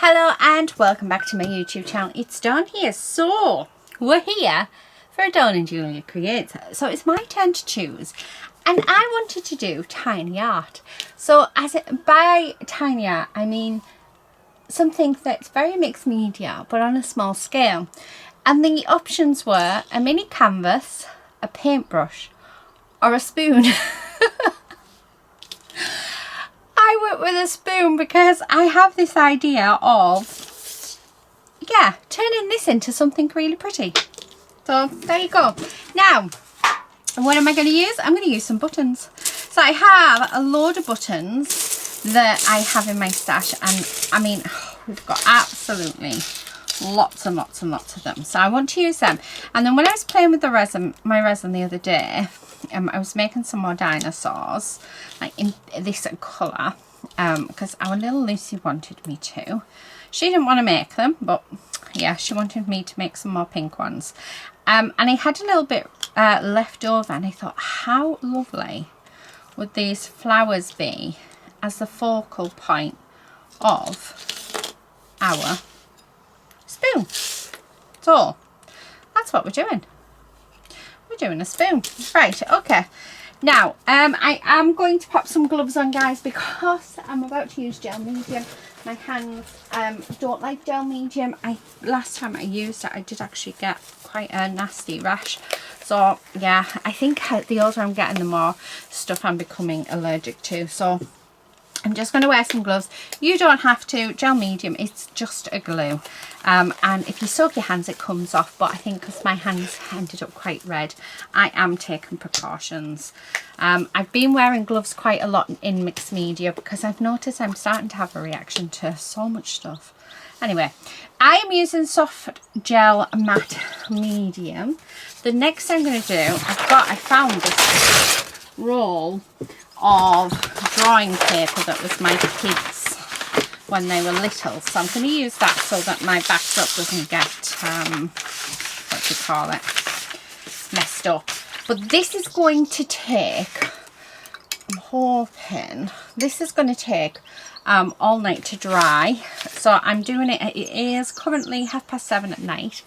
Hello and welcome back to my YouTube channel. It's Dawn here. So we're here for Dawn and Julia Creates. So it's my turn to choose, and I wanted to do tiny art. So by tiny art I mean something that's very mixed media but on a small scale. And the options were a mini canvas, a paintbrush, or a spoon. I went with a spoon because I have this idea of, turning this into something really pretty. So there you go. Now, what am I going to use? I'm going to use some buttons. So I have a load of buttons that I have in my stash, and I mean, we've got absolutely lots and lots and lots of them. So I want to use them. And then when I was playing with my resin the other day, I was making some more dinosaurs, like in this colour, because our little Lucy wanted me to. She didn't want to make them, but yeah, she wanted me to make some more pink ones. And I had a little bit left over, and I thought, how lovely would these flowers be as the focal point of our spoon. So that's what we're doing. We're doing a spoon. Right, okay. Now, I am going to pop some gloves on, guys, because I'm about to use gel medium. My hands don't like gel medium. Last time I used it, I did actually get quite a nasty rash. So, yeah, I think the older I'm getting, the more stuff I'm becoming allergic to. So, I'm just going to wear some gloves. You don't have to. Gel medium, it's just a glue. And if you soak your hands, it comes off. But I think because my hands ended up quite red, I am taking precautions. I've been wearing gloves quite a lot in mixed media because I've noticed I'm starting to have a reaction to so much stuff. Anyway, I am using soft gel matte medium. The next thing I'm going to do, I found this roll of drawing paper that was my kids when they were little, so I'm going to use that so that my backdrop doesn't get what do you call it, messed up. But this is going to take, I'm hoping this is going to take all night to dry. So I'm doing it, it is currently 7:30 at night.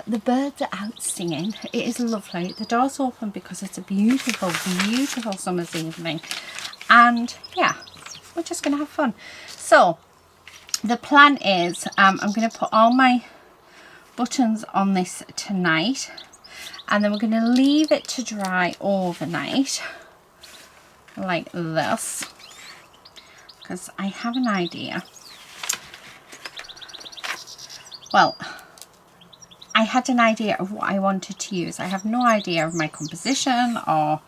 The birds are out singing. It is lovely. The door's open because it's a beautiful, beautiful summer's evening. And yeah, we're just going to have fun. So the plan is I'm going to put all my buttons on this tonight. And then we're going to leave it to dry overnight. Like this. Because I have an idea. Well, I had an idea of what I wanted to use. I have no idea of my composition or,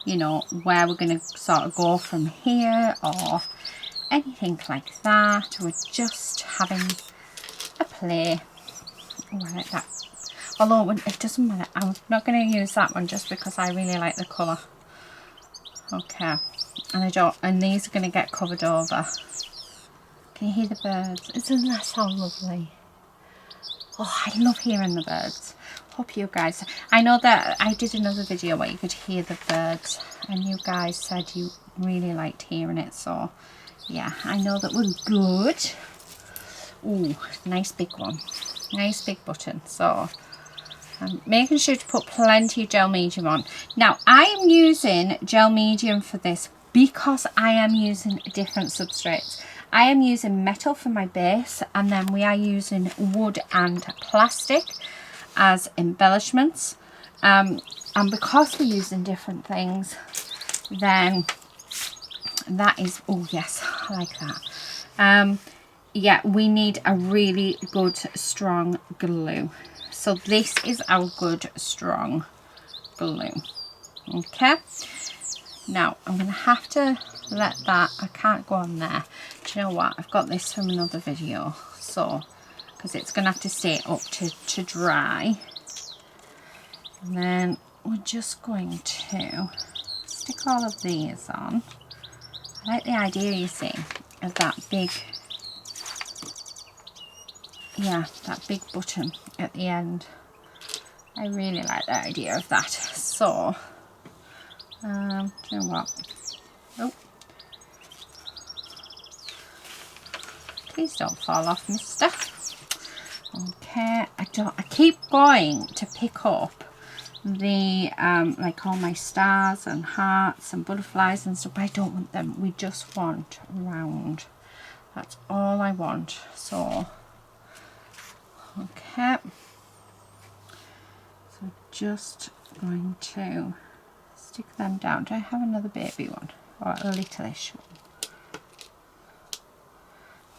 you know, where we're going to sort of go from here or anything like that. We're just having a play. Oh, I like that. Although it doesn't matter. I'm not going to use that one just because I really like the colour. Okay. And these are going to get covered over. Can you hear the birds? Isn't that so lovely? Oh, I love hearing the birds. Hope you guys... I know that I did another video where you could hear the birds, and you guys said you really liked hearing it. So, yeah, I know that we're good. Ooh, nice big one. Nice big button. So, I'm making sure to put plenty of gel medium on. Now, I am using gel medium for this because I am using different substrates. I am using metal for my base, and then we are using wood and plastic as embellishments. And because we're using different things, then that is, oh yes, I like that. Yeah, we need a really good strong glue. So this is our good strong glue. Okay. Now, I'm going to have to let that, I can't go on there. Do you know what? I've got this from another video. So, because it's going to have to stay up to dry. And then we're just going to stick all of these on. I like the idea, you see, of that big, yeah, that big button at the end. I really like the idea of that. So, do you know what? Oh. Please don't fall off, mister. Okay, I keep going to pick up the like all my stars and hearts and butterflies and stuff. I don't want them. We just want round. That's all I want. So okay, so just going to stick them down. Do I have another baby one or a littleish one?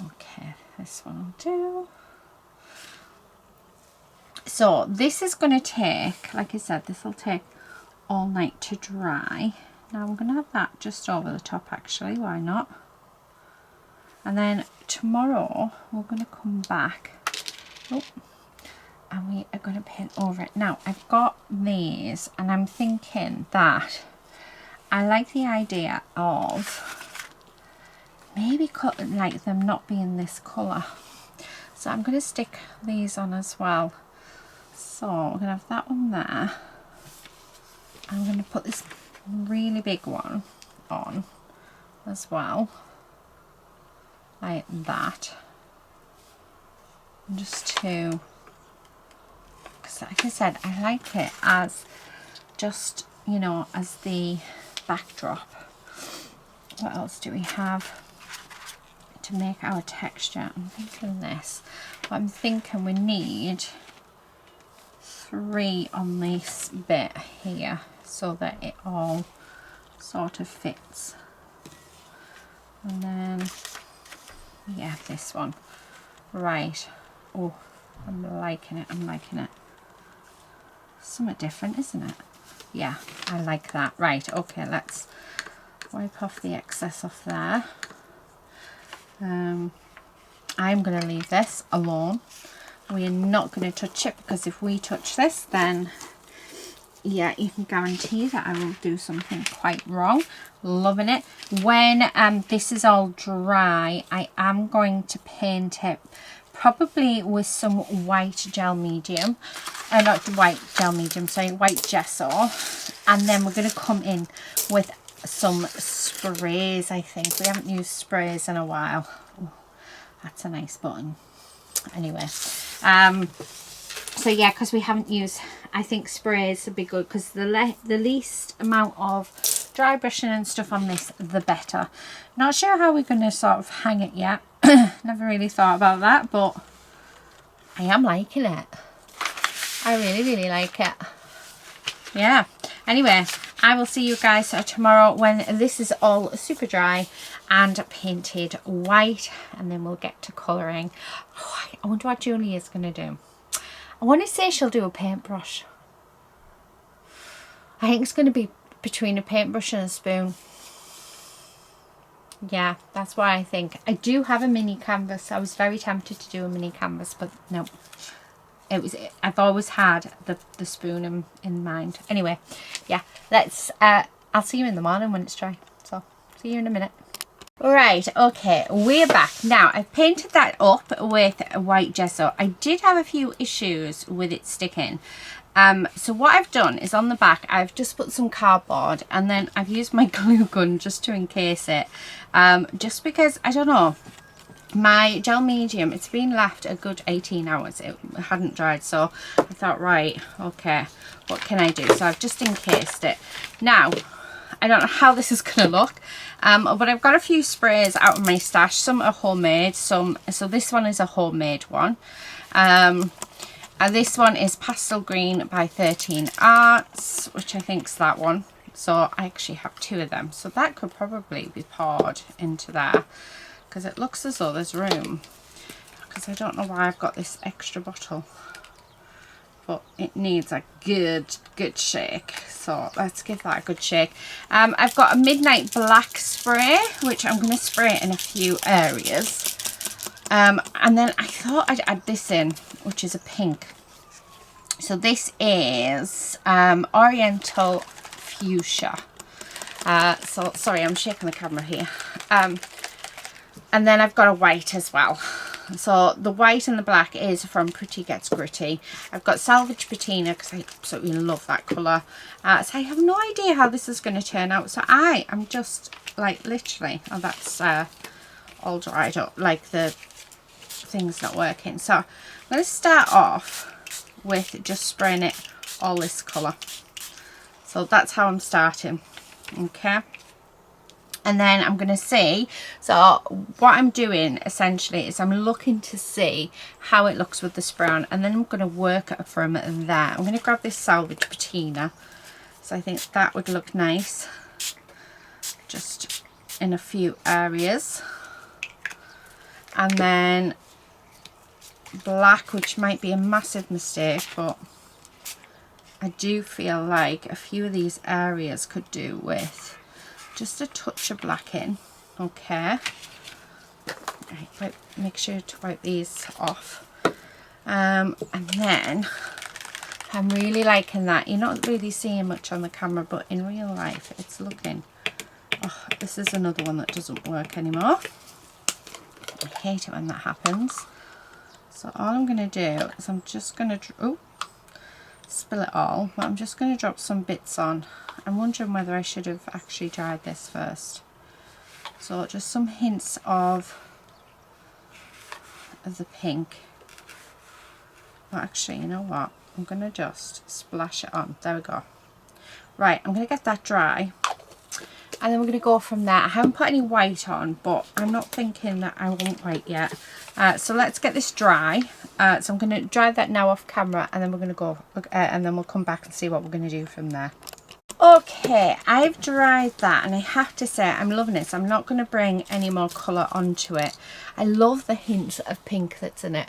Okay, this one will do. So this is going to take, like I said, this will take all night to dry. Now I'm going to have that just over the top actually, why not? And then tomorrow we're going to come back, oh, and we are going to paint over it. Now I've got these and I'm thinking that I like the idea of maybe like them not being this colour. So I'm going to stick these on as well. So we're going to have that one there. I'm going to put this really big one on as well, like that. And just to, because like I said, I like it as just, you know, as the backdrop. What else do we have to make our texture? I'm thinking this. But I'm thinking we need 3 on this bit here so that it all sort of fits. And then yeah, this one. Right. Oh, I'm liking it. I'm liking it. Somewhat different, isn't it? Yeah, I like that. Right, okay, let's wipe off the excess off there. I'm going to leave this alone. We are not going to touch it, because if we touch this, then yeah, you can guarantee that I will do something quite wrong. Loving it. When this is all dry, I am going to paint it probably with some white gel medium. Not white gel medium, sorry, white gesso. And then we're going to come in with some sprays, I think. We haven't used sprays in a while. Ooh, that's a nice button. Anyway, so yeah, because we haven't used, I think sprays would be good, because the least amount of dry brushing and stuff on this, the better. Not sure how we're going to sort of hang it yet. Never really thought about that, but I am liking it. I really like it. Yeah. Anyway, I will see you guys tomorrow when this is all super dry and painted white, and then we'll get to colouring. Oh, I wonder what Julie is going to do. I want to say she'll do a paintbrush. I think it's going to be between a paintbrush and a spoon. Yeah, that's what I think. I do have a mini canvas. I was very tempted to do a mini canvas, but no. I've always had the spoon in mind. Anyway, yeah, let's I'll see you in the morning when it's dry. So see you in a minute. Right, okay, we're back. Now, I've painted that up with white gesso. I did have a few issues with it sticking. So what I've done is on the back, I've just put some cardboard, and then I've used my glue gun just to encase it. Just because, I don't know, my gel medium, it's been left a good 18 hours. It hadn't dried, so I thought, right, okay, what can I do? So I've just encased it. Now, I don't know how this is going to look, but I've got a few sprays out of my stash. Some are homemade, so this one is a homemade one. And this one is Pastel Green by 13 Arts, which I think is that one. So I actually have 2 of them. So that could probably be poured into there, because it looks as though there's room. Because I don't know why I've got this extra bottle, but it needs a good shake. So let's give that a good shake. I've got a Midnight Black spray, which I'm going to spray in a few areas. And then I thought I'd add this in, which is a pink. So this is Oriental Fuchsia. So sorry, I'm shaking the camera here. And then I've got a white as well. So the white and the black is from Pretty Gets Gritty. I've got Salvage Patina because I absolutely love that colour. So I have no idea how this is going to turn out. So I'm just like literally, oh, that's all dried up, like the thing's not working. So I'm going to start off with just spraying it all this colour. So that's how I'm starting. Okay. And then I'm going to see, so what I'm doing essentially is I'm looking to see how it looks with this brown, and then I'm going to work it from there. I'm going to grab this Salvage Patina, so I think that would look nice just in a few areas. And then black, which might be a massive mistake, but I do feel like a few of these areas could do with just a touch of black in. Okay, right, make sure to wipe these off. And then I'm really liking that. You're not really seeing much on the camera, but in real life it's looking, oh, this is another one that doesn't work anymore. I hate it when that happens. So all I'm going to do is I'm just going to spill it all, but I'm just going to drop some bits on. I'm wondering whether I should have actually dried this first. So just some hints of the pink. Well, actually, you know what? I'm going to just splash it on. There we go. Right, I'm going to get that dry. And then we're going to go from there. I haven't put any white on, but I'm not thinking that I want white yet. So let's get this dry. So I'm going to dry that now off camera, and then we're going to go, and then we'll come back and see what we're going to do from there. Okay, I've dried that, and I have to say I'm loving it. So I'm not going to bring any more colour onto it. I love the hint of pink that's in it.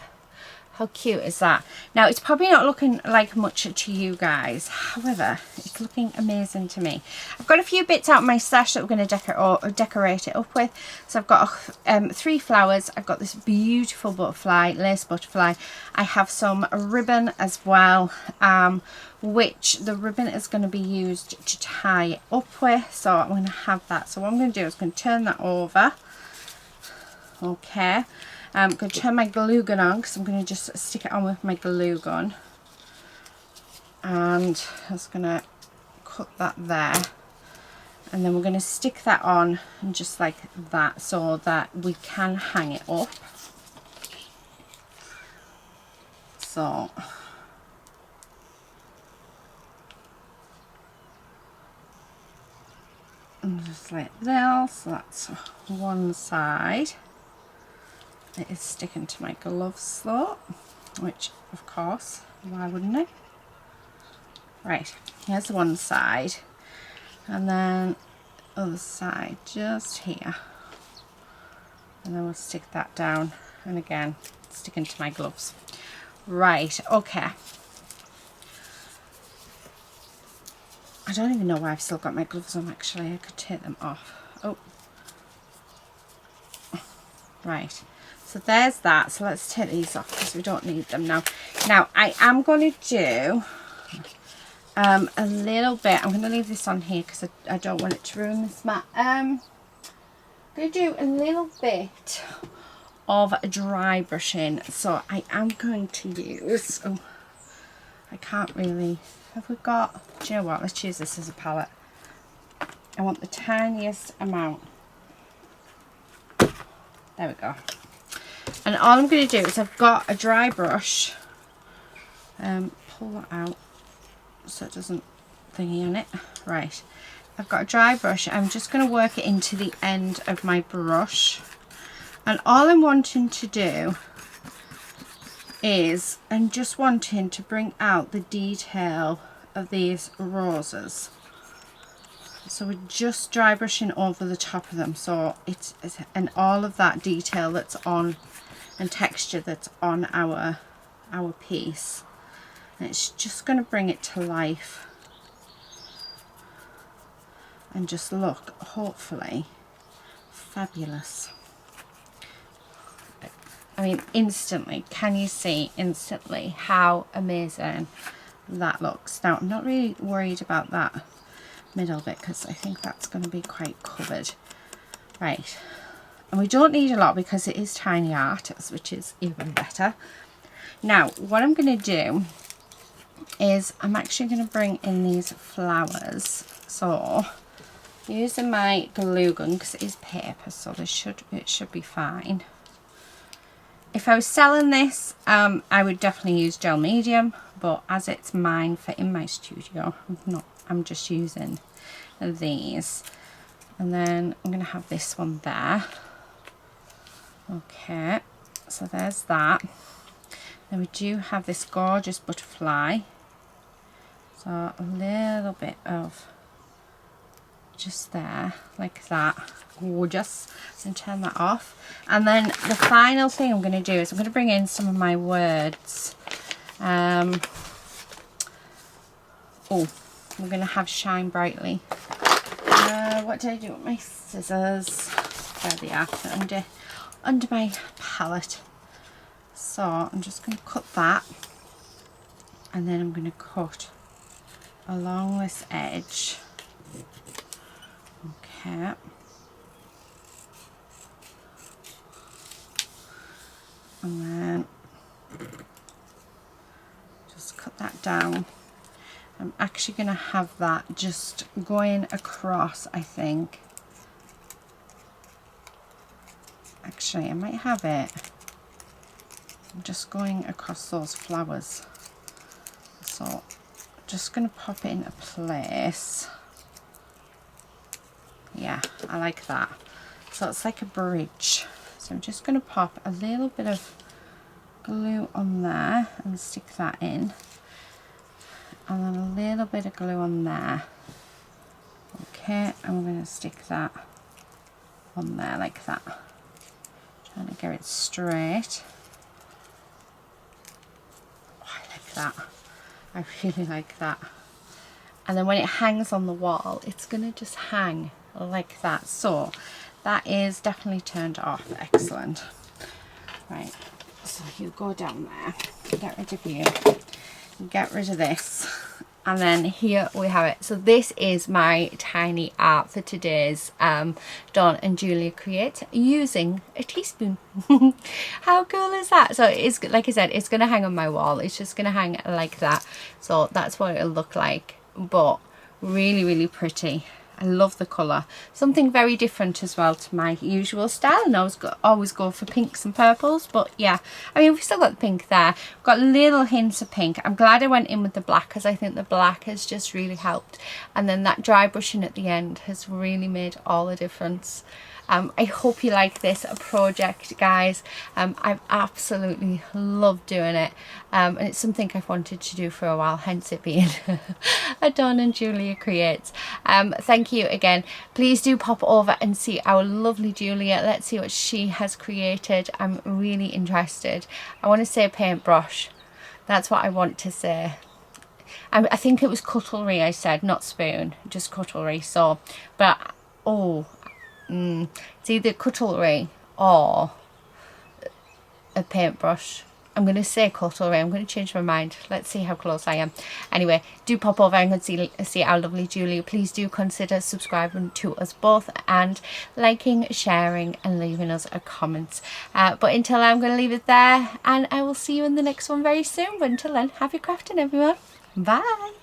How cute is that? Now, it's probably not looking like much to you guys. However, it's looking amazing to me. I've got a few bits out of my stash that we're going to decorate it up with. So I've got 3 flowers. I've got this beautiful butterfly, lace butterfly. I have some ribbon as well, which the ribbon is going to be used to tie it up with. So I'm going to have that. So what I'm going to do is I'm going to turn that over. Okay. I'm going to turn my glue gun on, because I'm going to just stick it on with my glue gun. And I'm just going to cut that there. And then we're going to stick that on, and just like that, so that we can hang it up. So and just like this. So that's one side. It is sticking to my gloves though, which of course, why wouldn't it? Right, here's one side, and then other side just here, and then we'll stick that down, and again sticking to my gloves. Right, okay. I don't even know why I've still got my gloves on. Actually, I could take them off. Oh, right. So there's that. So let's take these off, because we don't need them now. Now I am going to do a little bit. I'm going to leave this on here because I don't want it to ruin this mat. I'm going to do a little bit of dry brushing. So I am going to use, oh, I can't really, have we got, do you know what, let's use this as a palette. I want the tiniest amount. There we go. And all I'm going to do is, I've got a dry brush, pull that out so it doesn't thingy on it. Right, I've got a dry brush. I'm just going to work it into the end of my brush, and all I'm wanting to do is I'm just wanting to bring out the detail of these roses. So we're just dry brushing over the top of them, so it's and all of that detail that's on, and texture that's on our piece, and it's just going to bring it to life and just look, hopefully, fabulous. I mean, instantly, can you see instantly how amazing that looks? Now, I'm not really worried about that middle bit, because I think that's going to be quite covered. Right, and we don't need a lot because it is tiny art, which is even better. Now what I'm going to do is I'm actually going to bring in these flowers. So using my glue gun, because it is paper, so it should be fine. if I was selling this, I would definitely use gel medium, but as it's mine for in my studio, I'm just using these. And then I'm going to have this one there. Okay, so there's that. Then we do have this gorgeous butterfly. So a little bit of just there, like that. Gorgeous. And turn that off. And then the final thing I'm going to do is I'm going to bring in some of my words. Oh, we're going to have Shine Brightly. What did I do with my scissors? There they are, under my palette. So I'm just going to cut that, and then I'm going to cut along this edge. Okay. And then just cut that down. I'm actually going to have that just going across, I think. Actually, I might have it just going across those flowers. So just going to pop it into place. Yeah, I like that. So it's like a bridge. So I'm just going to pop a little bit of glue on there and stick that in. And then a little bit of glue on there. Okay, and we're going to stick that on there like that. Trying to get it straight. Oh, I like that. I really like that. And then when it hangs on the wall, it's going to just hang like that. So that is definitely turned off. Excellent. Right, so you go down there, get rid of you, get rid of this, and then here we have it. So this is my tiny art for today's Dawn and Julia Create using a teaspoon. How cool is that? So it's, like I said, it's going to hang on my wall. It's just going to hang like that. So that's what it'll look like, but really, really pretty. I love the colour. Something very different as well to my usual style. And I always go for pinks and purples. But yeah, I mean, we've still got the pink there. We've got little hints of pink. I'm glad I went in with the black because I think the black has just really helped. And then that dry brushing at the end has really made all the difference. I hope you like this project, guys. I've absolutely loved doing it, and it's something I've wanted to do for a while, hence it being a Dawn and Julia Creates. Thank you again. Please do pop over and see our lovely Julia. Let's see what she has created. I'm really interested. I want to say paintbrush. That's what I want to say. I think it was cutlery I said, not spoon, just cutlery. So, but oh. It's either cutlery or a paintbrush. I'm going to say cutlery. I'm going to change my mind. Let's see how close I am. Anyway, do pop over and see our lovely Julia. Please do consider subscribing to us both and liking, sharing and leaving us a comment. But until then, I'm going to leave it there, and I will see you in the next one very soon. But until then, happy crafting, everyone. Bye.